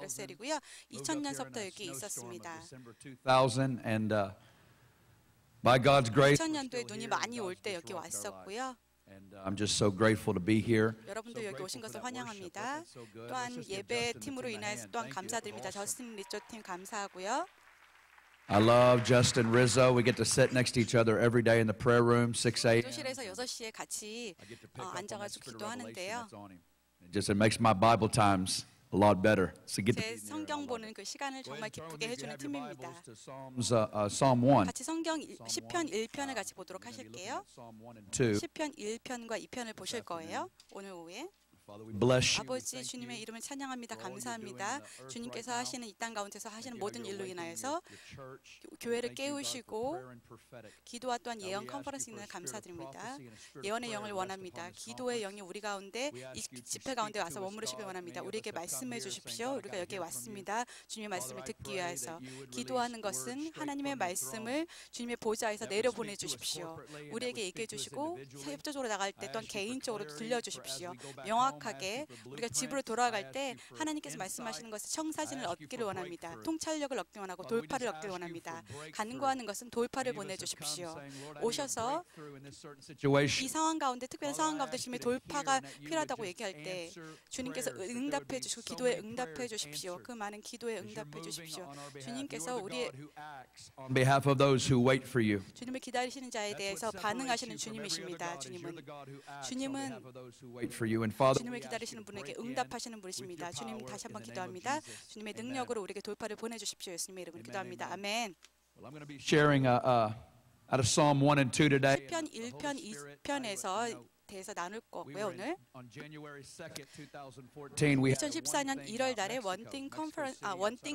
베르셀이고요. 2000년서부터 여기 있었습니다. 2000년도에 눈이 많이 올 때 여기 왔었고요. And I'm just so grateful to be here. 여러분도 여기 오신 것을 환영합니다. 또한 예배 팀으로 인해서 또한 감사드립니다. 저스틴 리조 팀 감사하고요. I love Justin Rizzo. We get to sit next to each other every day in the prayer room, 6 a.m. 기도실에서 6시에 같이 앉아가지고 기도하는데요. It makes my Bible times a lot better. So get 제 성경 보는 그 시간을 정말 기쁘게 해주는 팀입니다. Psalm 1. 같이 성경 시편 1편을 같이 보도록 하실게요. 2. 시편 1편과 2편을 보실 거예요. 오늘 오후에. Father, we bless you. 아버지 주님의 이름을 찬양합니다. 감사합니다. 주님께서 하시는 이 땅 가운데서 하시는 모든 일로 인하여서 교회를 깨우시고 기도와 또한 예언 컨퍼런스 있는 감사드립니다. 예언의 영을 원합니다. 기도의 영이 우리 가운데 이 집회 가운데 와서 머무르시길 원합니다. 우리에게 말씀해 주십시오. 우리가 여기에 왔습니다. 주님의 말씀을 듣기 위해서. 기도하는 것은 하나님의 말씀을 주님의 보좌에서 내려보내 주십시오. 우리에게 얘기해 주시고 협조적으로 나갈 때 또한 개인적으로 들려주십시오. 명확하게 우리가 집으로 돌아갈 때 하나님께서 말씀하시는 것에 청사진을 얻기를 원합니다. 통찰력을 얻기 원하고 돌파를 얻기를 원합니다. 간구하는 것은 돌파를 보내주십시오. 오셔서 이 상황 가운데 특별한 상황 가운데 주님의 돌파가 필요하다고 얘기할 때 주님께서 응답해 주시고 기도에 응답해 주십시오. 그 많은 기도에 응답해 주십시오. 주님께서 우리의 On behalf of those who wait for you. 주님을 기다리시는 자에 대해서 반응하시는 주님이십니다. 주님은 주님을 기다리시는 분에게 응답하시는 분이십니다. 주님 다시 한번 기도합니다. 주님의 능력으로 우리에게 돌파를 보내주십시오. 예수님의 이름으로 기도합니다. 아멘. Well, I'm going to be sharing out of Psalm 1 and 2 today. 시편 1편 2편에서 대해서 나눌 거고요. 오늘 2014년 1월 달에 원띵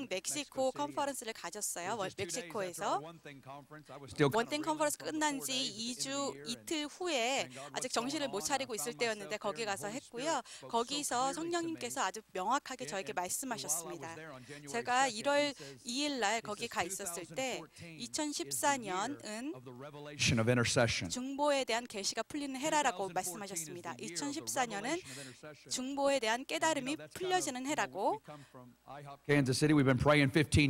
멕시코 컨퍼런스를 가졌어요. 멕시코에서 원띵 컨퍼런스 끝난 지 2주 이틀 후에 아직 정신을 못 차리고 있을 때였는데 거기 가서 했고요. 거기서 성령님께서 아주 명확하게 저에게 말씀하셨습니다. 제가 1월 2일 날 거기 가 있었을 때 2014년은 중보에 대한 계시가 풀리는 해라라고 말씀하셨습니다. 2014년은 중보에 대한 깨달음이 풀려지는 해라고.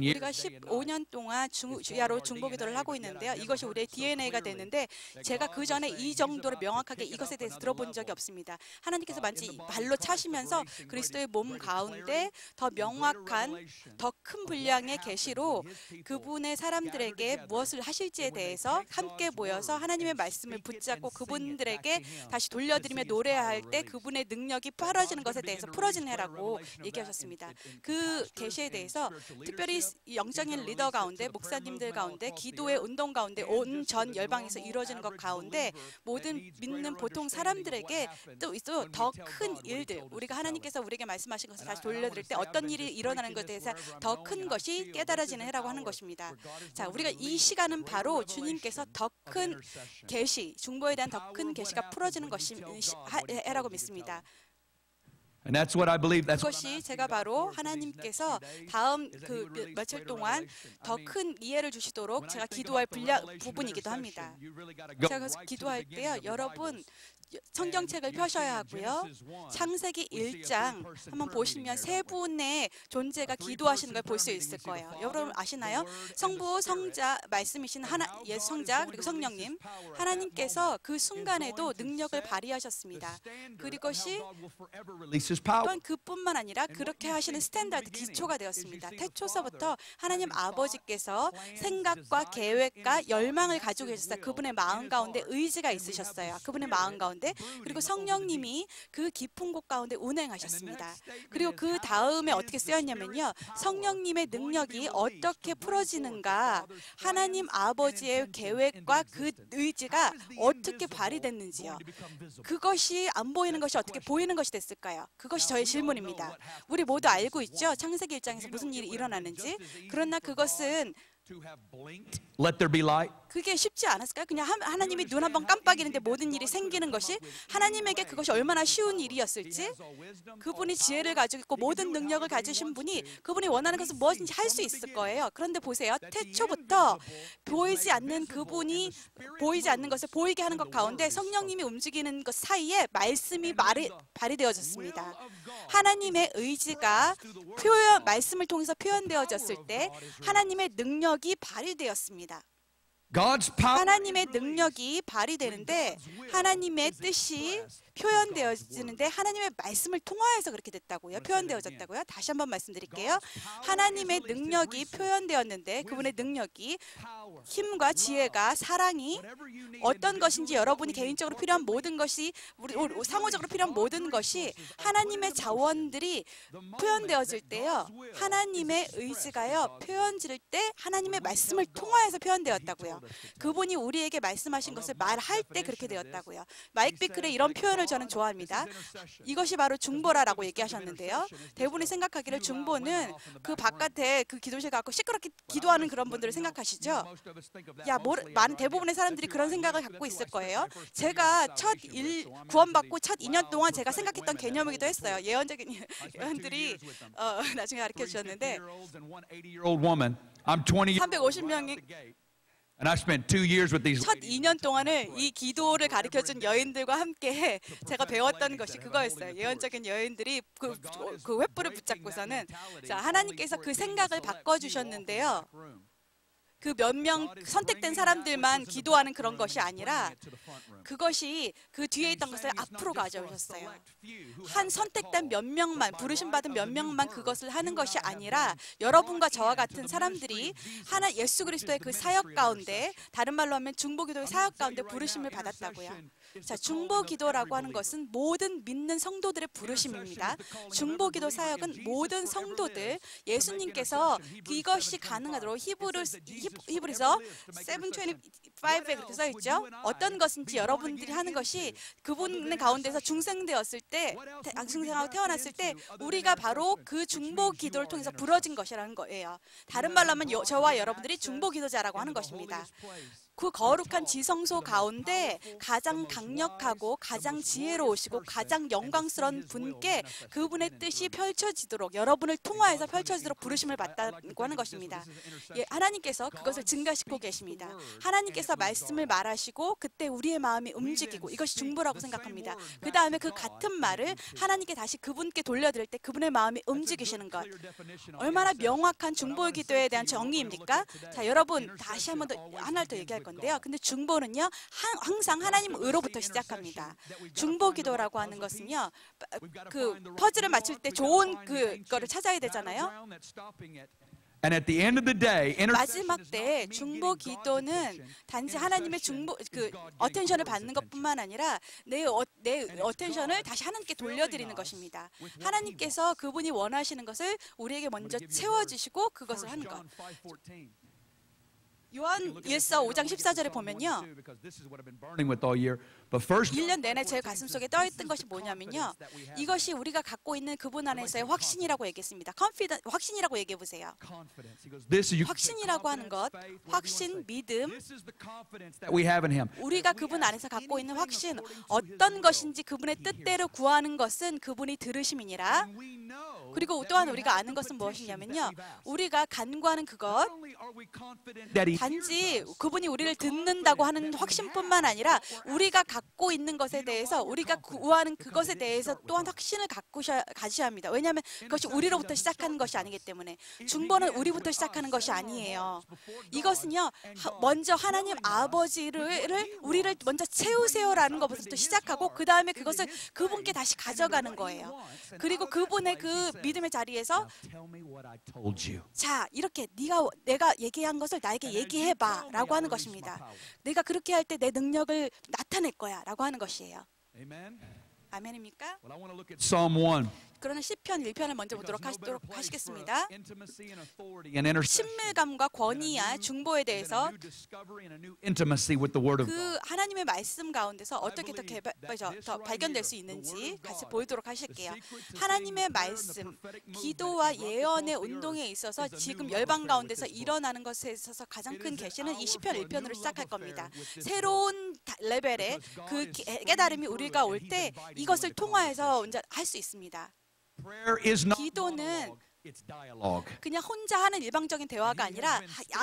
우리가 15년 동안 주야로 중보 기도를 하고 있는데요. 이것이 우리의 DNA가 됐는데 제가 그 전에 이 정도로 명확하게 이것에 대해서 들어본 적이 없습니다. 하나님께서 마치 발로 차시면서 그리스도의 몸 가운데 더 명확한 더 큰 분량의 계시로 그분의 사람들에게 무엇을 하실지에 대해서 함께 모여서 하나님의 말씀을 붙잡고 그분들에게 다시 돌려드리며 노래할 때 그분의 능력이 풀어지는 것에 대해서 풀어지는 해라고 얘기하셨습니다. 그 계시에 대해서 특별히 영적인 리더 가운데 목사님들 가운데 기도의 운동 가운데 온 전 열방에서 이루어지는 것 가운데 모든 믿는 보통 사람들에게 또 더 큰 일들 우리가 하나님께서 우리에게 말씀하신 것을 다시 돌려드릴 때 어떤 일이 일어나는 것에 대해서 더 큰 것이 깨달아지는 해라고 하는 것입니다. 자, 우리가 이 시간은 바로 주님께서 더 큰 계시 중보에 대한 더 큰 계시가 풀어지는 것이 해라고 믿습니다. And that's what I believe. 그것이 제가 바로 하나님께서 다음 그 며칠 동안 더 큰 이해를 주시도록 제가 기도할 부분이기도 합니다. 제가 그래서 기도할 때요, 여러분 성경책을 펴셔야 하고요. 창세기 1장 한번 보시면 세 분의 존재가 기도하시는 걸 볼 수 있을 거예요. 여러분 아시나요? 성부, 성자, 말씀이신 예수 성자 그리고 성령님 하나님께서 그 순간에도 능력을 발휘하셨습니다. 그것이 또한 그뿐만 아니라 그렇게 하시는 스탠다드 기초가 되었습니다. 태초서부터 하나님 아버지께서 생각과 계획과 열망을 가지고 계셨어요. 그분의 마음 가운데 의지가 있으셨어요. 그분의 마음 가운데 그리고 성령님이 그 깊은 곳 가운데 운행하셨습니다. 그리고 그 다음에 어떻게 쓰였냐면요. 성령님의 능력이 어떻게 풀어지는가 하나님 아버지의 계획과 그 의지가 어떻게 발휘됐는지요. 그것이 안 보이는 것이 어떻게 보이는 것이 됐을까요? 그것이 저의 질문입니다. 우리 모두 알고 있죠? 창세기 1장에서 무슨 일이 일어나는지. 그러나 그것은 Let there be light. 그게 쉽지 않았을까요? 그냥 하나님이 눈 한번 깜빡이는데 모든 일이 생기는 것이 하나님에게 그것이 얼마나 쉬운 일이었을지, 그분이 지혜를 가지고 있고 모든 능력을 가지신 분이 그분이 원하는 것을 무엇인지 할 수 있을 거예요. 그런데 보세요. 태초부터 보이지 않는 그분이 보이지 않는 것을 보이게 하는 것 가운데 성령님이 움직이는 것 사이에 말씀이 발휘되어졌습니다. 하나님의 의지가 말씀을 통해서 표현되어졌을 때 하나님의 능력이 발휘되었습니다. 하나님의 능력이 발휘되는데 하나님의 뜻이 표현되어지는데 하나님의 말씀을 통하여서 그렇게 됐다고요. 표현되어졌다고요. 다시 한번 말씀드릴게요. 하나님의 능력이 표현되었는데 그분의 능력이 힘과 지혜가 사랑이 어떤 것인지 여러분이 개인적으로 필요한 모든 것이 우리 상호적으로 필요한 모든 것이 하나님의 자원들이 표현되어질 때요. 하나님의 의지가요. 표현질 때 하나님의 말씀을 통하여서 표현되었다고요. 그분이 우리에게 말씀하신 것을 말할 때 그렇게 되었다고요. 마이크 비클의 이런 표현을 저는 좋아합니다. 이것이 바로 중보라라고 얘기하셨는데요. 대부분이 생각하기를 중보는 그 바깥에 그 기도실 갖고 시끄럽게 기도하는 그런 분들을 생각하시죠. 많은 대부분의 사람들이 그런 생각을 갖고 있을 거예요. 제가 구원받고 첫 2년 동안 제가 생각했던 개념이기도 했어요. 예언적인 예언들이 나중에 가르쳐 주셨는데 350명이 And I spent 2 years with these. 첫 2년 동안을 이 기도를 가르쳐준 여인들과 함께 제가 배웠던 것이 그거였어요. 예언적인 여인들이 그 횃불을 붙잡고서는 자, 하나님께서 그 생각을 바꿔주셨는데요. 그 몇 명 선택된 사람들만 기도하는 그런 것이 아니라 그것이 그 뒤에 있던 것을 앞으로 가져오셨어요. 한 선택된 몇 명만, 부르심받은 몇 명만 그것을 하는 것이 아니라 여러분과 저와 같은 사람들이 예수 그리스도의 그 사역 가운데, 다른 말로 하면 중보기도의 사역 가운데 부르심을 받았다고요. 자, 중보기도라고 하는 것은 모든 믿는 성도들의 부르심입니다. 중보기도 사역은 모든 성도들, 예수님께서 이것이 가능하도록 히브리서 7:25에 그렇게 써있죠. 어떤 것인지 여러분들이 하는 것이 그분의 가운데서 중생되었을 때, 중생하고 태어났을 때 우리가 바로 그 중보기도를 통해서 부러진 것이라는 거예요. 다른 말로 하면 저와 여러분들이 중보기도자라고 하는 것입니다. 그 거룩한 지성소 가운데 가장 강력하고 가장 지혜로우시고 가장 영광스러운 분께 그분의 뜻이 펼쳐지도록, 여러분을 통하여서 펼쳐지도록 부르심을 받다고 하는 것입니다. 예, 하나님께서 그것을 증가시키고 계십니다. 하나님께서 말씀을 말하시고 그때 우리의 마음이 움직이고, 이것이 중보라고 생각합니다. 그 다음에 그 같은 말을 하나님께 다시 그분께 돌려드릴 때 그분의 마음이 움직이시는 것. 얼마나 명확한 중보의 기도에 대한 정의입니까? 자, 여러분 다시 한 번 더 하나를 더 얘기할 건데요. 근데 중보는요, 항상 하나님 의로부터 시작합니다. 중보 기도라고 하는 것은요, 그 퍼즐을 맞출 때 좋은 그거를 찾아야 되잖아요. 마지막 때 중보 기도는 단지 하나님의 어텐션을 받는 것뿐만 아니라 내 어텐션을 다시 하나님께 돌려드리는 것입니다. 하나님께서 그분이 원하시는 것을 우리에게 먼저 채워주시고 그것을 하는 것. 요한일서 5장 14절에 보면요, 1년 내내 제 가슴속에 떠있던 것이 뭐냐면요, 이것이 우리가 갖고 있는 그분 안에서의 확신이라고 얘기했습니다. 확신이라고 얘기해 보세요. 확신이라고 하는 것, 확신, 믿음, 우리가 그분 안에서 갖고 있는 확신, 어떤 것인지 그분의 뜻대로 구하는 것은 그분이 들으심이니라. 그리고 또한 우리가 아는 것은 무엇이냐면요, 우리가 간구하는 그것, 단지 그분이 우리를 듣는다고 하는 확신뿐만 아니라 우리가 갖고 있는 것에 대해서, 우리가 구하는 그것에 대해서 또한 확신을 가지셔야 합니다. 왜냐하면 그것이 우리로부터 시작하는 것이 아니기 때문에. 중보는 우리부터 시작하는 것이 아니에요. 이것은요, 먼저 하나님 아버지를 우리를 먼저 채우세요라는 것부터 시작하고 그 다음에 그것을 그분께 다시 가져가는 거예요. 그리고 그분의 그 믿음의 자리에서 자, 이렇게 내가 얘기한 것을 나에게 얘기해봐 라고 하는 것입니다. 내가 그렇게 할 때 내 능력을 나타낼 거야 라고 하는 것이에요. 아멘입니까? Psalm 1. 그러나 시편 1편을 먼저 보도록 하시겠습니다. 친밀감과 권위와 중보에 대해서 그 하나님의 말씀 가운데서 어떻게 더 발견될 수 있는지 같이 보이도록 하실게요. 하나님의 말씀, 기도와 예언의 운동에 있어서 지금 열방 가운데서 일어나는 것에 있어서 가장 큰 계시는 이 시편 1편으로 시작할 겁니다. 새로운 레벨의 그 깨달음이 우리가 올 때 이것을 통하여서 할 수 있습니다. 기도는 그냥 혼자 하는 일방적인 대화가 아니라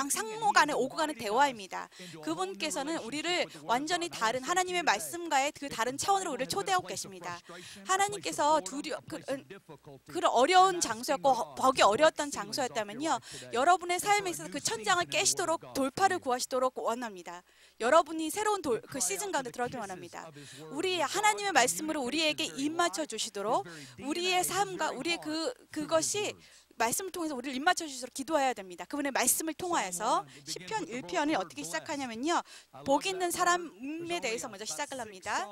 상호 간에 오고 가는 대화입니다. 그분께서는 우리를 완전히 다른 하나님의 말씀과의 그 다른 차원으로 우리를 초대하고 계십니다. 하나님께서 그런 어려운 장소였고 보기 어려웠던 장소였다면요, 여러분의 삶에 있어서 그 천장을 깨시도록 돌파를 구하시도록 원합니다. 여러분이 새로운 그 시즌 가운데 들어가길 원합니다. 우리 하나님의 말씀으로 우리에게 입맞춰 주시도록 우리의 삶과 우리의 그것이 말씀을 통해서 우리를 입맞춰 주시도록 기도해야 됩니다. 그분의 말씀을 통하여서 시편 1편을 어떻게 시작하냐면요, 복 있는 사람에 대해서 먼저 시작을 합니다.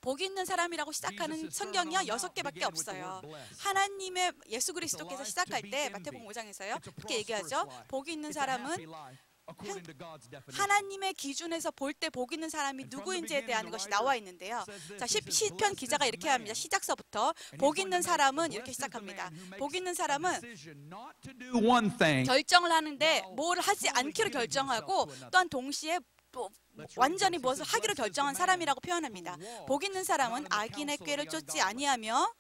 복 있는 사람이라고 시작하는 성경이요 6개밖에 없어요. 하나님의 예수 그리스도께서 시작할 때 마태복음 5장에서요 그렇게 얘기하죠. 복 있는 사람은 하나님의 기준에서 볼 때 복 있는 사람이 누구인지에 대한 것이 나와 있는데요. 자, 시편 기자가 이렇게 합니다. 시작서부터 복 있는 사람은 이렇게 시작합니다. 복 있는 사람은 결정을 하는데 뭘 하지 않기로 결정하고 또한 동시에 또 완전히 무엇을 하기로 결정한 사람이라고 표현합니다. 복 있는 사람은 악인의 꾀를 쫓지 아니하며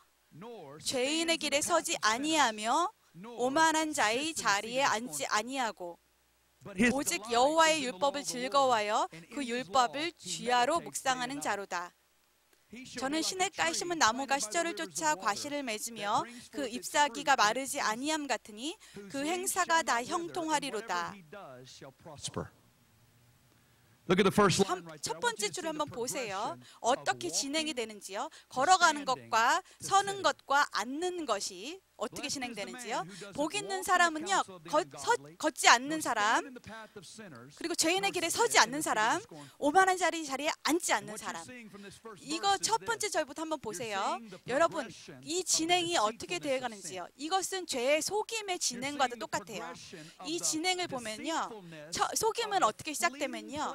죄인의 길에 서지 아니하며 오만한 자의 자리에 앉지 아니하고 오직 여호와의 율법을 즐거워하여 그 율법을 주야로 묵상하는 자로다. 저는 시냇가에 심은 나무가 시절을 쫓아 과실을 맺으며 그 잎사귀가 마르지 아니함 같으니 그 행사가 다 형통하리로다. 첫 번째 줄을 한번 보세요. 어떻게 진행이 되는지요. 걸어가는 것과 서는 것과 앉는 것이 어떻게 진행되는지요. 복 있는 사람은요, 걷지 않는 사람, 그리고 죄인의 길에 서지 않는 사람, 오만한 자리에 앉지 않는 사람. 이거 첫 번째 절부터 한번 보세요. 여러분, 이 진행이 어떻게 되어가는지요. 이것은 죄의 속임의 진행과도 똑같아요. 이 진행을 보면요, 속임은 어떻게 시작되면요,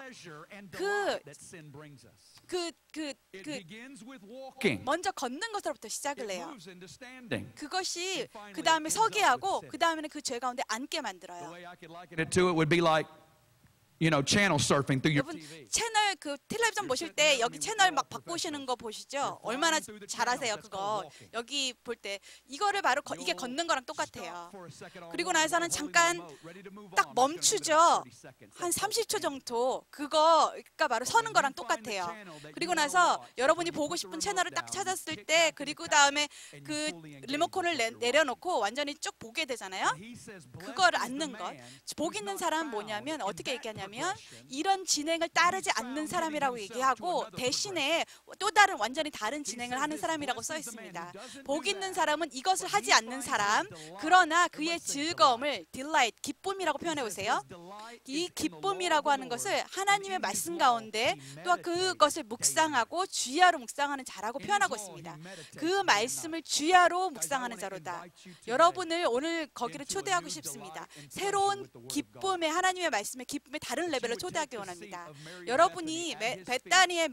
먼저 걷는 것으로부터 시작을 해요. 그것이 그 다음에 서게 하고 그 다음에는 그 죄 가운데 앉게 만들어요. channel surfing through your TV. 채널 텔레비전 보실 때 여기 채널 막 바꾸시는 거 보시죠? 얼마나 잘하세요 그거. 여기 볼 때 이거를 바로 이게 걷는 거랑 똑같아요. 그리고 나서는 잠깐 딱 멈추죠. 한 30초 정도. 그거가 바로 서는 거랑 똑같아요. 그리고 나서 여러분이 보고 싶은 채널을 딱 찾았을 때 그리고 다음에 그 리모컨을 내려놓고 완전히 쭉 보게 되잖아요. 그거를 앉는 것. 복 있는 사람은 뭐냐면 어떻게 얘기하냐면 이런 진행을 따르지 않는 사람이라고 얘기하고 대신에 또 다른 완전히 다른 진행을 하는 사람이라고 써 있습니다. 복 있는 사람은 이것을 하지 않는 사람, 그러나 그의 즐거움을 delight, 기쁨이라고 표현해 보세요. 이 기쁨이라고 하는 것을 하나님의 말씀 가운데 또 그것을 묵상하고 주야로 묵상하는 자라고 표현하고 있습니다. 그 말씀을 주야로 묵상하는 자로다. 여러분을 오늘 거기를 초대하고 싶습니다. 새로운 기쁨의 하나님의 말씀의 기쁨의 다른 레벨을 초대하기 원합니다. 여러분이 베다니의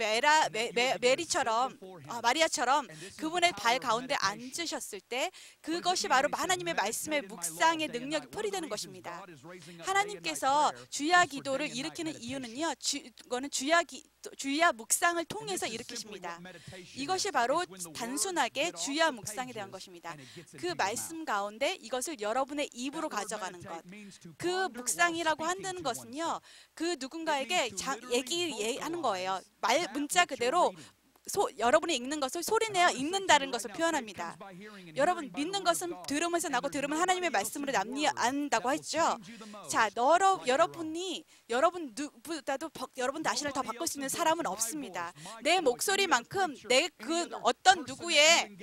메리처럼 마리아처럼 그분의 발 가운데 앉으셨을 때 그것이 바로 하나님의 말씀의 묵상의 능력이 풀이되는 것입니다. 하나님께서 주야 기도를 일으키는 이유는요, 그거는 주야 묵상을 통해서 일으키십니다. 이것이 바로 단순하게 주야 묵상에 대한 것입니다. 그 말씀 가운데 이것을 여러분의 입으로 가져가는 것. 그 묵상이라고 한다는 것은요, 그 누군가에게 얘기하는 거예요. 문자 그대로 여러분이 읽는 것을 소리내어 읽는다는 것을 표현합니다. 여러분, 믿는 것은 들으면서 나고 들으면 하나님의 말씀으로 남이안다고 했죠. 자, 여러분 누구보다도 여러분 자신을 더 바꿀 수 있는 사람은 없습니다. 내 목소리만큼 그 어떤 누구의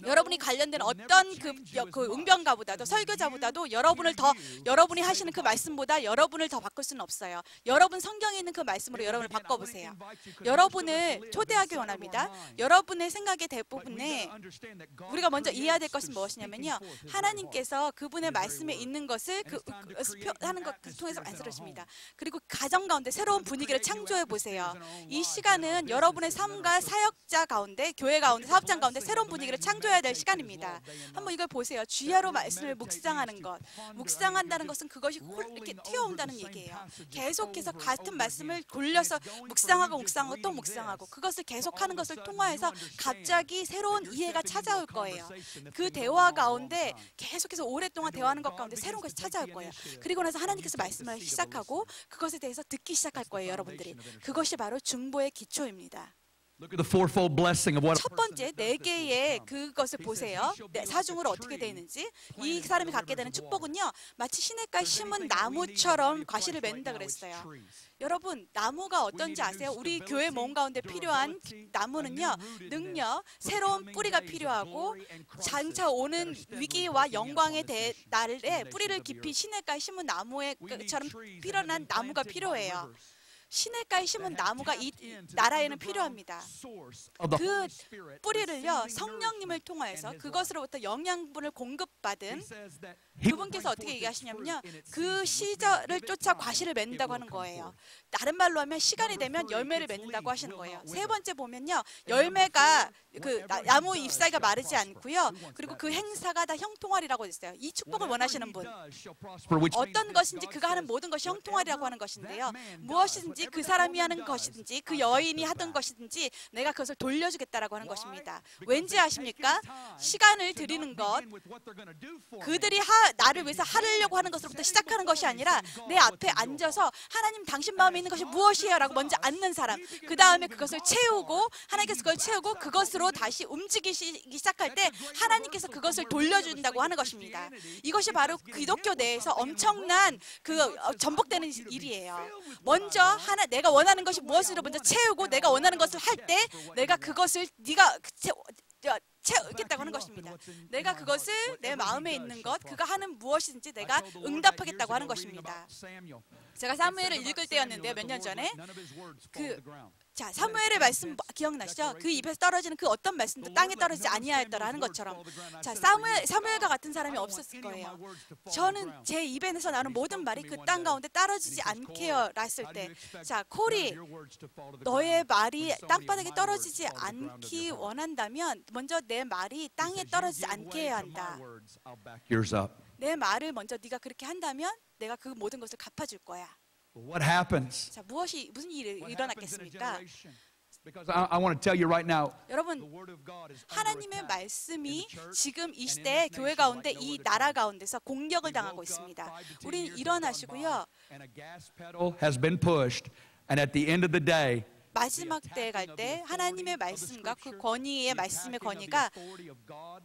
여러분이 관련된 어떤 그 응변가보다도 설교자보다도 여러분이 하시는 그 말씀보다 여러분을 더 바꿀 수는 없어요. 여러분 성경에 있는 그 말씀으로 여러분을 바꿔보세요. 여러분을 초대하기 것을 원합니다. 여러분의 생각의 대부분에 우리가 먼저 이해해야 될 것은 무엇이냐면요. 하나님께서 그분의 말씀에 있는 것을 하는 것 통해서 만들어집니다. 그리고 가정 가운데 새로운 분위기를 창조해 보세요. 이 시간은 여러분의 삶과 사역자 가운데, 교회 가운데, 사업장 가운데 새로운 분위기를 창조해야 될 시간입니다. 한번 이걸 보세요. 주야로 말씀을 묵상하는 것. 묵상한다는 것은 그것이 이렇게 튀어온다는 얘기예요. 계속해서 같은 말씀을 돌려서 묵상하고 또 묵상하고 그것을 계속하는 것을 통하여서 갑자기 새로운 이해가 찾아올 거예요. 그 대화 가운데 계속해서 오랫동안 대화하는 것 가운데 새로운 것이 찾아올 거예요. 그리고 나서 하나님께서 말씀을 시작하고 그것에 대해서 듣기 시작할 거예요, 여러분들이. 그것이 바로 중보의 기초입니다. 첫 번째 4개의 그것을 보세요. 사중으로 어떻게 되어 있는지. 이 사람이 갖게 되는 축복은요, 마치 시냇가에 심은 나무처럼 과실을 맺는다 그랬어요. 여러분, 나무가 어떤지 아세요? 우리 교회 모임 가운데 필요한 나무는요, 능력, 새로운 뿌리가 필요하고 장차 오는 위기와 영광의 날에 뿌리를 깊이 시냇가에 심은 나무처럼 필요한 나무가 필요해요. 시냇가에 심은 나무가 이 나라에는 필요합니다. 그 뿌리를요, 성령님을 통하여서 그것으로부터 영양분을 공급받은 그분께서 어떻게 얘기하시냐면요, 그 시절을 쫓아 과실을 맺는다고 하는 거예요. 다른 말로 하면 시간이 되면 열매를 맺는다고 하시는 거예요. 세 번째 보면요, 열매가 나무 잎사귀가 마르지 않고요, 그리고 그 행사가 다 형통하리라고 했어요. 이 축복을 원하시는 분, 어떤 것인지 그가 하는 모든 것이 형통하리라고 하는 것인데요, 무엇이든지 그 사람이 하는 것이든지 그 여인이 하던 것이든지 내가 그것을 돌려주겠다라고 하는 것입니다. 왠지 아십니까? 시간을 드리는 것, 그들이 나를 위해서 하려고 하는 것으로부터 시작하는 것이 아니라 내 앞에 앉아서 하나님, 당신 마음에 있는 것이 무엇이에요? 라고 먼저 앉는 사람, 그 다음에 그것을 채우고 하나님께서 그걸 채우고 그것으로 다시 움직이기 시작할 때 하나님께서 그것을 돌려준다고 하는 것입니다. 이것이 바로 기독교 내에서 엄청난 전복되는 일이에요. 먼저 내가 원하는 것이 무엇으로 먼저 채우고 내가 원하는 것을 할 때 내가 그것을 네가 채우겠다고 하는 것입니다. 내가 그것을 내 마음에 있는 것, 그가 하는 무엇이든지 내가 응답하겠다고 하는 것입니다. 제가 사무엘을 읽을 때였는데요, 몇 년 전에 사무엘의 말씀 기억나시죠? 그 입에서 떨어지는 그 어떤 말씀도 땅에 떨어지지 아니하였더라 하는 것처럼, 사무엘과 같은 사람이 없었을 거예요. 저는 제 입에서 나오는 모든 말이 그 땅 가운데 떨어지지 않게요 했을 때, 코리, 너의 말이 땅바닥에 떨어지지 않기 원한다면 먼저 내 말이 땅에 떨어지지 않게 해야 한다. 내 말을 먼저 네가 그렇게 한다면 내가 그 모든 것을 갚아줄 거야. What happens? 무슨 일이 일어났겠습니까? Because I want to tell you right now, 여러분, 하나님의 말씀이 지금 이 시대에 교회 가운데, 이 나라 가운데서 공격을 당하고 있습니다. 우린 일어나시고요, has been pushed, and at the end of the day, 마지막 때에 갈 때 하나님의 말씀과 그 권위의 말씀의 권위가,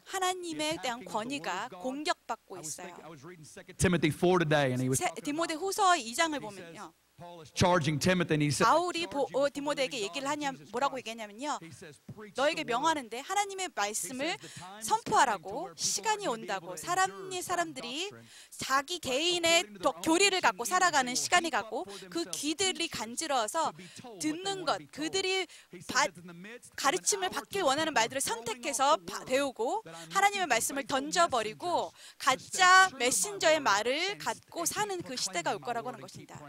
하나님에 대한 권위가 공격받고 있어요. 디모데 후서 2장을 보면요, charging Timothy, and he said, 바울이 디모데에게 얘기를 뭐라고 얘기했냐면요, 너에게 명하는데 하나님의 말씀을 선포하라고. 시간이 온다고. 사람들이 자기 개인의 교리를 갖고 살아가는 시간이 가고 그 귀들이 간지러워서 듣는 것, 그들이 가르침을 받길 원하는 말들을 선택해서 배우고 하나님의 말씀을 던져버리고 가짜 메신저의 말을 갖고 사는 그 시대가 올 거라고 하는 것입니다.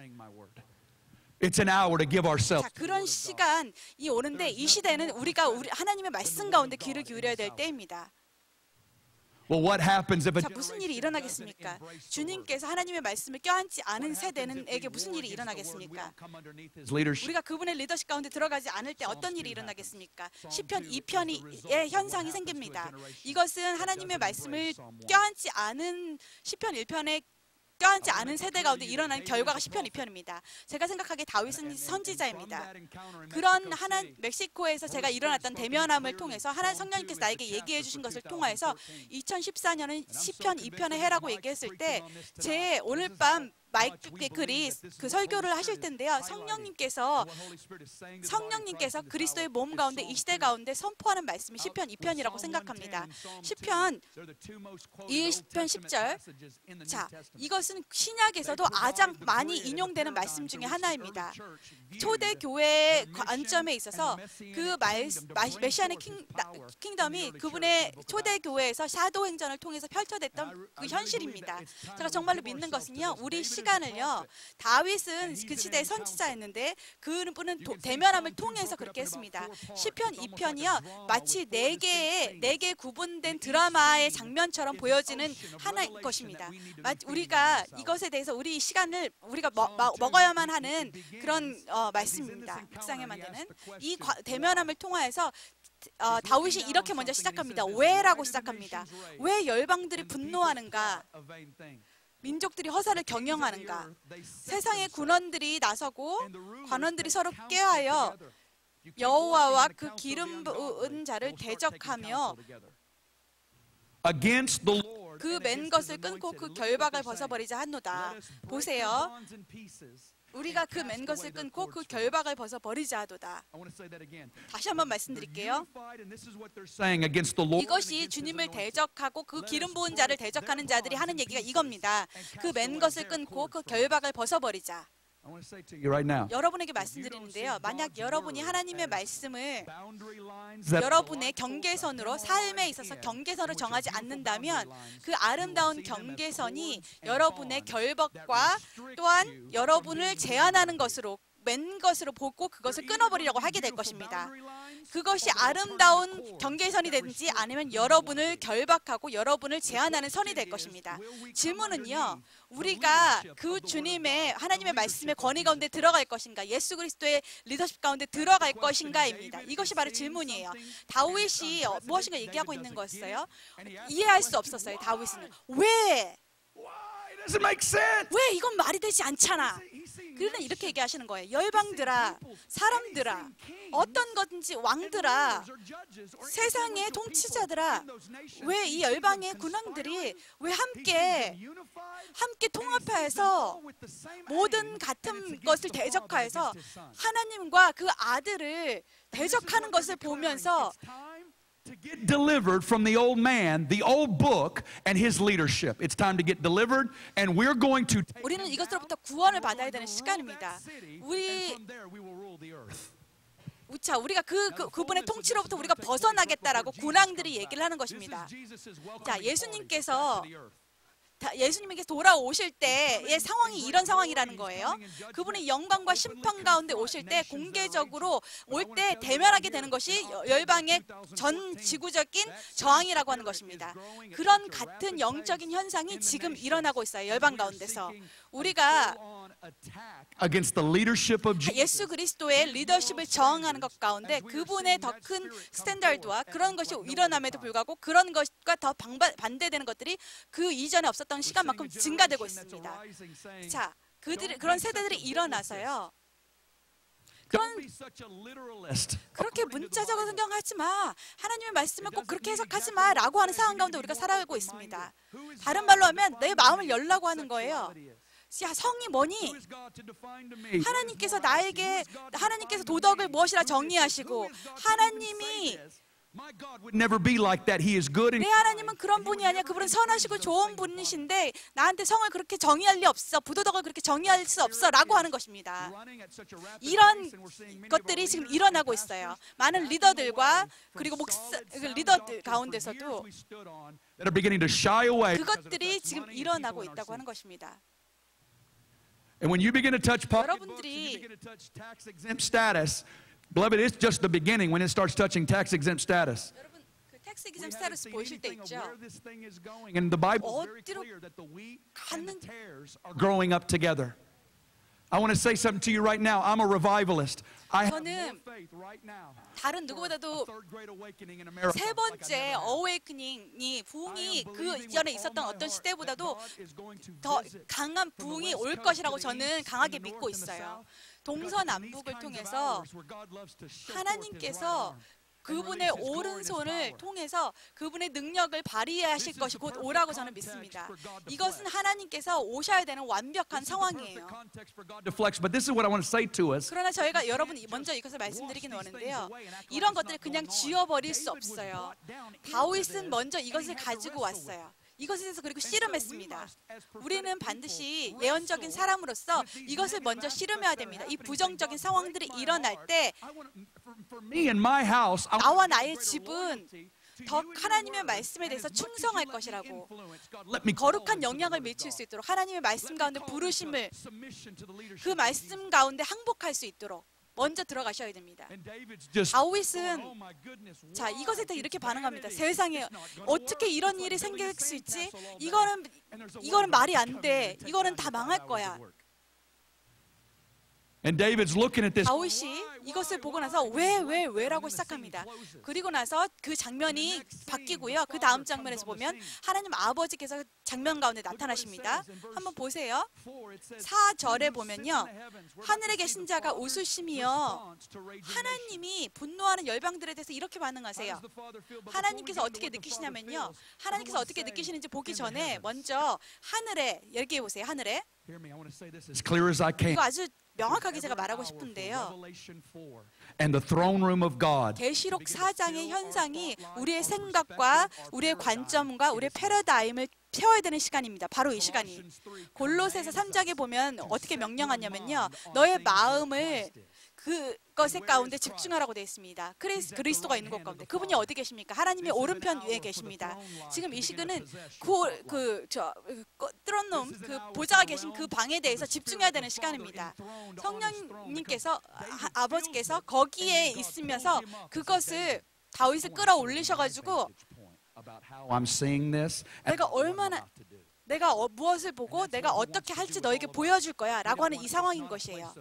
It's an hour to give ourselves. 그런 시간이 오는데, 이 시대는 우리가 하나님의 말씀 가운데 귀를 기울여야 될 때입니다. Well, what happens if 무슨 일이 일어나겠습니까? 주님께서 하나님의 말씀을 껴안지 않은 세대에게 무슨 일이 일어나겠습니까? 우리가 그분의 리더십 가운데 들어가지 않을 때 어떤 일이 일어나겠습니까? 시편 2편의 현상이 생깁니다. 이것은 하나님의 말씀을 껴안지 않은 시편 1편의 껴안지 않은 세대 가운데 일어난 결과가 시편 2편입니다. 제가 생각하기에 다윗은 선지자입니다. 그런 멕시코에서 제가 일어났던 대면함을 통해서 성령님께서 나에게 얘기해 주신 것을 통해서 2014년은 시편 2편의 해라고 얘기했을 때, 제 오늘 밤 마이크 베클이 그 설교를 하실 텐데요. 성령님께서 그리스도의 몸 가운데 이 시대 가운데 선포하는 말씀이 시편 2편이라고 생각합니다. 시편 10절. 자, 이것은 신약에서도 가장 많이 인용되는 말씀 중에 하나입니다. 초대 교회의 관점에 있어서 그 메시아의 킹덤이 그분의 초대 교회에서 사도행전을 통해서 펼쳐졌던 그 현실입니다. 제가 정말로 믿는 것은요, 우리 시간을요, 다윗은 그 시대의 선지자였는데 그분은 대면함을 통해서 그렇게 했습니다. 시편 2편이요, 마치 네 개의 구분된 드라마의 장면처럼 보여지는 하나인 것입니다. 우리가 이것에 대해서 우리 시간을 우리가 먹어야만 하는 그런 말씀입니다. 묵상해만 되는 이 대면함을 통하여서 다윗이 이렇게 먼저 시작합니다. 왜라고 시작합니다. 왜 열방들이 분노하는가? 민족들이 허사를 경영하는가? 세상의 군원들이 나서고 관원들이 서로 꾀하여 여호와와 그 기름 부은 자를 대적하며 그 맨 것을 끊고 그 결박을 벗어버리자 하노다. 보세요. 우리가 그 맨 것을 끊고 그 결박을 벗어버리자 하도다. 다시 한번 말씀드릴게요. 이것이 주님을 대적하고 그 기름 부은 자를 대적하는 자들이 하는 얘기가 이겁니다. 그 맨 것을 끊고 그 결박을 벗어버리자. 여러분에게 말씀드리는데요. 만약 여러분이 하나님의 말씀을 여러분의 경계선으로 삶에 있어서 경계선을 정하지 않는다면 그 아름다운 경계선이 여러분의 결박과 또한 여러분을 제한하는 것으로 맨 것으로 보고 그것을 끊어버리려고 하게 될 것입니다. 그것이 아름다운 경계선이 되든지 아니면 여러분을 결박하고 여러분을 제한하는 선이 될 것입니다. 질문은요, 우리가 그 주님의 하나님의 말씀의 권위 가운데 들어갈 것인가, 예수 그리스도의 리더십 가운데 들어갈 것인가입니다. 이것이 바로 질문이에요. 다윗이 무엇인가 얘기하고 있는 거였어요. 이해할 수 없었어요. 다윗은 왜 이건 말이 되지 않잖아. 그러나 이렇게 얘기하시는 거예요. 열방들아, 사람들아, 어떤 것인지 왕들아, 세상의 통치자들아, 왜 이 열방의 군왕들이 왜 함께 통합하여서 모든 같은 것을 대적하여서 하나님과 그 아들을 대적하는 것을 보면서 to get delivered from the old man, the old book, and his leadership. It's time to get delivered, and we're going to. 우리는 이것으로부터 구원을 받아야 되는 시간입니다. 우리가 그분의 통치로부터 우리가 벗어나겠다라고 군왕들이 얘기를 하는 것입니다. 자, 예수님께서 돌아오실 때의 상황이 이런 상황이라는 거예요. 그분이 영광과 심판 가운데 오실 때 공개적으로 올 때 대면하게 되는 것이 열방의 전 지구적인 저항이라고 하는 것입니다. 그런 같은 영적인 현상이 지금 일어나고 있어요. 열방 가운데서. 우리가 예수 그리스도의 리더십을 저항하는 것 가운데 그분의 더 큰 스탠다드와 그런 것이 일어남에도 불구하고 그런 것과 더 반대되는 것들이 그 이전에 없었던 시간만큼 증가되고 있습니다. 자, 그런 세대들이 일어나서요. 그렇게 문자적으로 성경하지 마, 하나님의 말씀을 꼭 그렇게 해석하지 마라고 하는 상황 가운데 우리가 살아가고 있습니다. 다른 말로 하면 내 마음을 열라고 하는 거예요. 야, 성이 뭐니? 하나님께서 도덕을 무엇이라 정의하시고 하나님이 내 하나님은 그런 분이 아니야. 그분은 선하시고 좋은 분이신데 나한테 성을 그렇게 정의할 리 없어. 부도덕을 그렇게 정의할 수 없어 라고 하는 것입니다. 이런 것들이 지금 일어나고 있어요. 많은 리더들과 그리고 리더들 가운데서도 그것들이 지금 일어나고 있다고 하는 것입니다. And when you begin to touch 여러분들이 tax exempt status, beloved, it's just the beginning when it starts touching tax exempt status. 여러분 그 텍스 exempt status 보실 때 있죠. And the Bible is very clear that the wheat and the tares are growing up together. I want to say something to you right now. I'm a revivalist. I have more faith right now. 다른 누구보다도 세 번째 어웨이크닝이 부흥이 그 이전에 있었던 어떤 시대보다도 더 강한 부흥이 올 것이라고 저는 강하게 믿고 있어요. 동서남북을 통해서 하나님께서 그분의 오른손을 통해서 그분의 능력을 발휘하실 것이 곧 오라고 저는 믿습니다. 이것은 하나님께서 오셔야 되는 완벽한 상황이에요. 그러나 저희가 여러분 먼저 이것을 말씀드리긴 원하는데요. 이런 것들을 그냥 지워버릴 수 없어요. 다윗은 먼저 이것을 가지고 왔어요. 이것에 대해서 그리고 씨름했습니다. 우리는 반드시 예언적인 사람으로서 이것을 먼저 씨름해야 됩니다. 이 부정적인 상황들이 일어날 때 나와 나의 집은 더 하나님의 말씀에 대해서 충성할 것이라고, 거룩한 영향을 미칠 수 있도록 하나님의 말씀 가운데 부르심을, 그 말씀 가운데 항복할 수 있도록 먼저 들어가셔야 됩니다. 다윗은 자, 이것에 대해 이렇게 반응합니다. 세상에 어떻게 이런 일이 생길 수 있지? 이거는 말이 안 돼. 이거는 다 망할 거야. 다윗이 이것을 보고 나서 왜라고 시작합니다. 그리고 나서 그 장면이 바뀌고요. 그 다음 장면에서 보면 하나님 아버지께서 장면 가운데 나타나십니다. 한번 보세요. 4절에 보면요. 하늘에 계신 자가 웃으시며, 하나님이 분노하는 열방들에 대해서 이렇게 반응하세요. 하나님께서 어떻게 느끼시냐면요. 하나님께서 어떻게 느끼시는지 보기 전에 먼저 하늘에, 얘기해 보세요. 하늘에. 이거 아주 명확하게 제가 말하고 싶은데요. 계시록 4장의 현상이 우리의 생각과 우리의 관점과 우리의 패러다임을 세워야 되는 시간입니다. 바로 이 시간이. 골로새서 3장에 보면 어떻게 명령하냐면요. 너의 마음을 그것의 가운데 집중하라고 되어 있습니다. 그리스도가 있는 곳 가운데. 그분이 어디 계십니까? 하나님의 오른편 위에 계십니다. 지금 이 시간은 트론룸, 그 보좌가 계신 그 방에 대해서 집중해야 되는 시간입니다. 성령님께서, 아버지께서 거기에 있으면서 그것을 다윗을 끌어올리셔가지고 내가 무엇을 보고 내가 어떻게 할지 너에게 보여줄 거야 라고 하는 이 상황인 것이에요.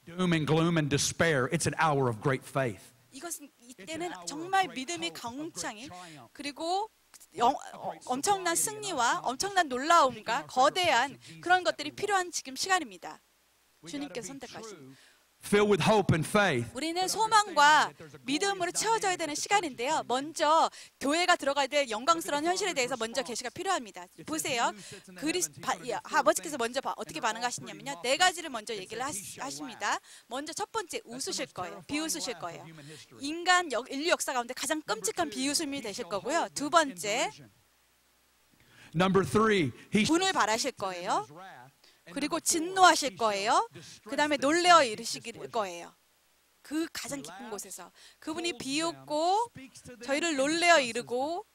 Doom and gloom and despair. It's an hour of great faith. 이것은 이때는 정말 믿음이 강창이, 그리고 엄청난 승리와 엄청난 놀라움과 거대한 그런 것들이 필요한 지금 시간입니다. 주님께서 선택하신. Filled with hope and faith. 우리는 소망과 믿음으로 채워져야 되는 시간인데요. 먼저 교회가 들어가야 될 영광스러운 현실에 대해서 먼저 계시가 필요합니다. 보세요. 아버지께서 먼저 어떻게 반응하시냐면요. 4가지를 먼저 얘기를 하십니다. 먼저 첫 번째, 웃으실 거예요. 비웃으실 거예요. 인류 역사 가운데 가장 끔찍한 비웃음이 되실 거고요. 두 번째, 분을 바라실 거예요. 그리고 진노하실 거예요. 그 다음에 놀래어 이르실 거예요. 그 가장 깊은 곳에서 그분이 비웃고 저희를 놀래어 이르고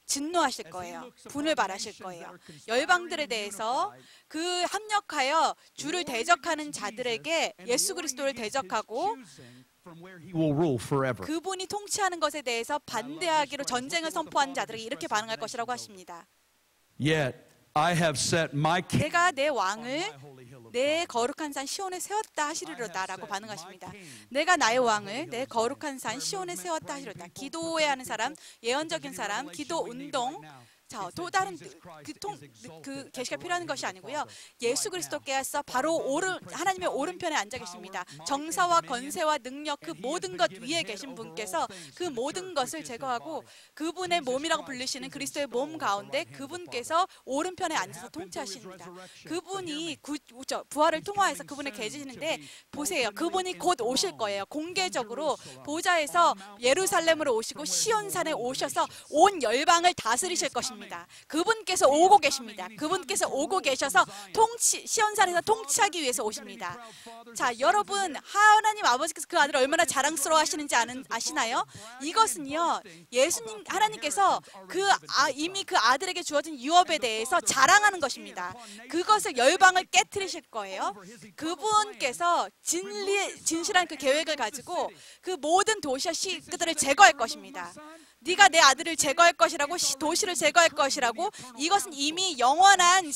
진노하실 거예요. 분을 바라실 거예요. 열방들에 대해서 그 합력하여 주를 대적하는 자들에게 예수 그리스도를 대적하고 그분이 통치하는 것에 대해서 반대하기로 전쟁을 선포하는 자들에게 이렇게 반응할 것이라고 하십니다. 내가 내 왕을 내 거룩한 산 시온에 세웠다 하시리로다 라고 반응하십니다. 내가 나의 왕을 내 거룩한 산 시온에 세웠다 하시리로다. 기도해야 하는 사람, 예언적인 사람, 기도 운동, 자, 또 다른 그 계시가 필요한 것이 아니고요. 예수 그리스도께서 바로 하나님의 오른편에 앉아 계십니다. 정사와 권세와 능력, 그 모든 것 위에 계신 분께서 그 모든 것을 제거하고 그분의 몸이라고 불리시는 그리스도의 몸 가운데 그분께서 오른편에 앉아서 통치하십니다. 그분이 부활을 통하여서 그분을 계시는데 보세요. 그분이 곧 오실 거예요. 공개적으로 보좌에서 예루살렘으로 오시고 시온산에 오셔서 온 열방을 다스리실 것입니다. 그분께서 오고 계십니다. 그분께서 오고 계셔서 시온산에서 통치하기 위해서 오십니다. 자, 여러분, 하나님 아버지께서 그 아들을 얼마나 자랑스러워 하시는지 아시나요? 이것은요, 예수님, 하나님께서 이미 그 아들에게 주어진 유업에 대해서 자랑하는 것입니다. 그것을 열방을 깨트리실 거예요. 그분께서 진실한 그 계획을 가지고 그 모든 도시와 시들을 제거할 것입니다. 네가 내 아들을 제거할 것이라고, 도시를 제거할 것이라고. 이것은 이미 영원한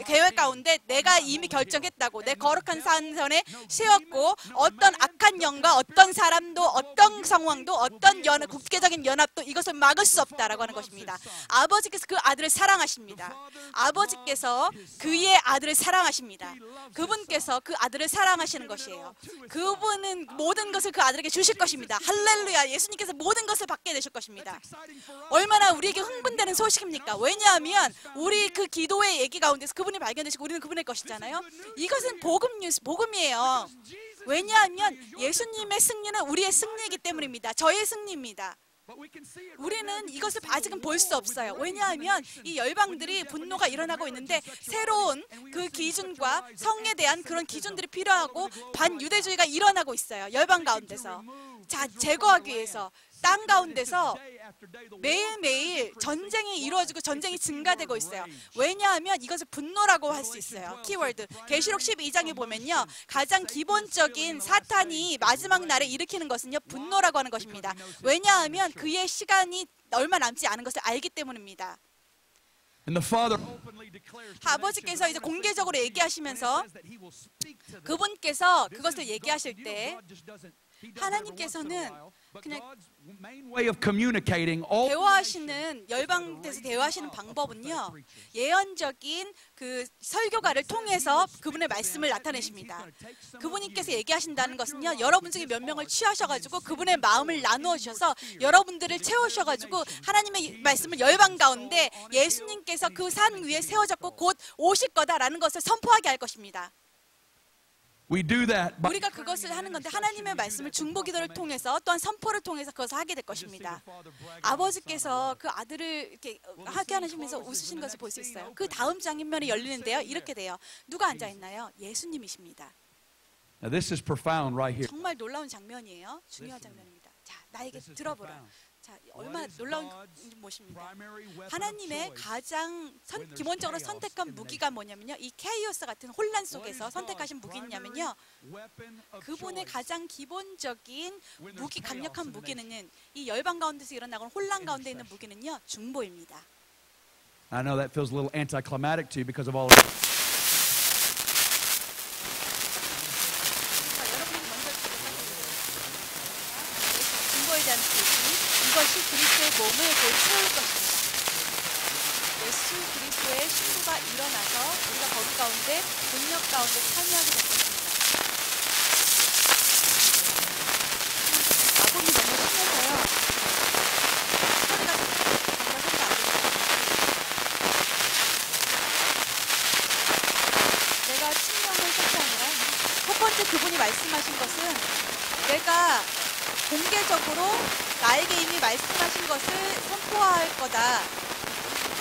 계획 가운데 내가 이미 결정했다고. 내 거룩한 산선에 세웠고, 어떤 악한 영과 어떤 사람도, 어떤 상황도, 어떤 국제적인 연합도 이것을 막을 수 없다라고 하는 것입니다. 아버지께서 그 아들을 사랑하십니다. 아버지께서 그의 아들을 사랑하십니다. 그분께서 그 아들을 사랑하시는 것이에요. 그분은 모든 것을 그 아들에게 주실 것입니다. 할렐루야. 예수님께서 모든 것을 받게 되실 것입니다. 얼마나 우리에게 흥분되는 소식입니까? 왜냐하면 우리 그 기도의 얘기 가운데서 그분이 발견되시고 우리는 그분의 것이잖아요. 이것은 복음 뉴스, 복음이에요. 왜냐하면 예수님의 승리는 우리의 승리이기 때문입니다. 저의 승리입니다. 우리는 이것을 아직은 볼 수 없어요. 왜냐하면 이 열방들이 분노가 일어나고 있는데 새로운 그 기준과 성에 대한 그런 기준들이 필요하고 반유대주의가 일어나고 있어요. 열방 가운데서. 자, 제거하기 위해서 땅 가운데서 매일매일 전쟁이 이루어지고 전쟁이 증가되고 있어요. 왜냐하면 이것을 분노라고 할 수 있어요. 키워드. 계시록 12장에 보면요. 가장 기본적인 사탄이 마지막 날에 일으키는 것은요. 분노라고 하는 것입니다. 왜냐하면 그의 시간이 얼마 남지 않은 것을 알기 때문입니다. 아버지께서 이제 공개적으로 얘기하시면서 그분께서 그것을 얘기하실 때 하나님께서는 그냥 대화하시는, 열방에서 대화하시는 방법은요, 예언적인 그 설교가를 통해서 그분의 말씀을 나타내십니다. 그분께서 얘기하신다는 것은요, 여러분 중에 몇 명을 취하셔가지고 그분의 마음을 나누어 주셔서 여러분들을 채우셔가지고 하나님의 말씀을 열방 가운데 예수님께서 그 산 위에 세워졌고 곧 오실 거다라는 것을 선포하게 할 것입니다. 우리가 그것을 하는 건데 하나님의 말씀을 중보기도를 통해서 또한 선포를 통해서 그것을 하게 될 것입니다. 아버지께서 그 아들을 이렇게 하게 하시면서 웃으신 것을 볼 수 있어요. 그 다음 장면이 열리는데요. 이렇게 돼요. 누가 앉아있나요? 예수님이십니다. 정말 놀라운 장면이에요. 중요한 장면입니다. 자, 나에게 들어보라. 자, 얼마나 놀라운 것입니다. 하나님의 가장 기본적으로 선택한 무기가 뭐냐면요, 이 케이오스 같은 혼란 속에서 선택하신 무기냐면요, 그분의 가장 기본적인 무기, 강력한 무기는 이 열방 가운데서 일어나고 혼란 가운데 있는 무기는요, 중보입니다. I know that feels a little anticlimactic to you because of all. 중보에 대한 이것이 그리스도의 몸을 곧 채울 것입니다. 예수 그리스도의 신부가 일어나서 우리가 거기 가운데 능력 가운데 참여하게 될 것입니다. 아범이 너무 심해서요. 소리가 안 들려요. 내가 측량을 설치 아니라 첫 번째 그분이 말씀하신 것은 내가 공개적으로 나에게 이미 말씀하신 것을 선포할 거다.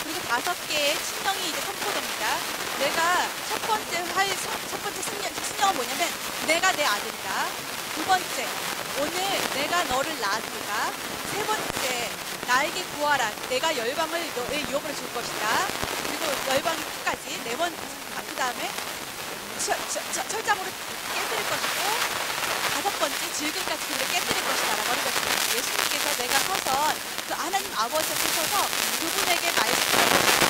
그리고 5개의 신령이 이제 선포됩니다. 내가 첫 번째 신령은 뭐냐면 내가 내 아들이다. 두 번째, 오늘 내가 너를 낳았으니까. 세 번째, 나에게 구하라. 내가 열방을 너의 유업으로 줄 것이다. 그리고 열방 끝까지. 네 번째, 그 다음에 철장으로 깨뜨릴 것이고, 5번째, 질그릇까지 그들을 깨뜨릴 것이다 라고 하는 것입니다. 예수님께서 내가 서서 그 하나님 아버지 앞에 서서 그분에게 말씀하고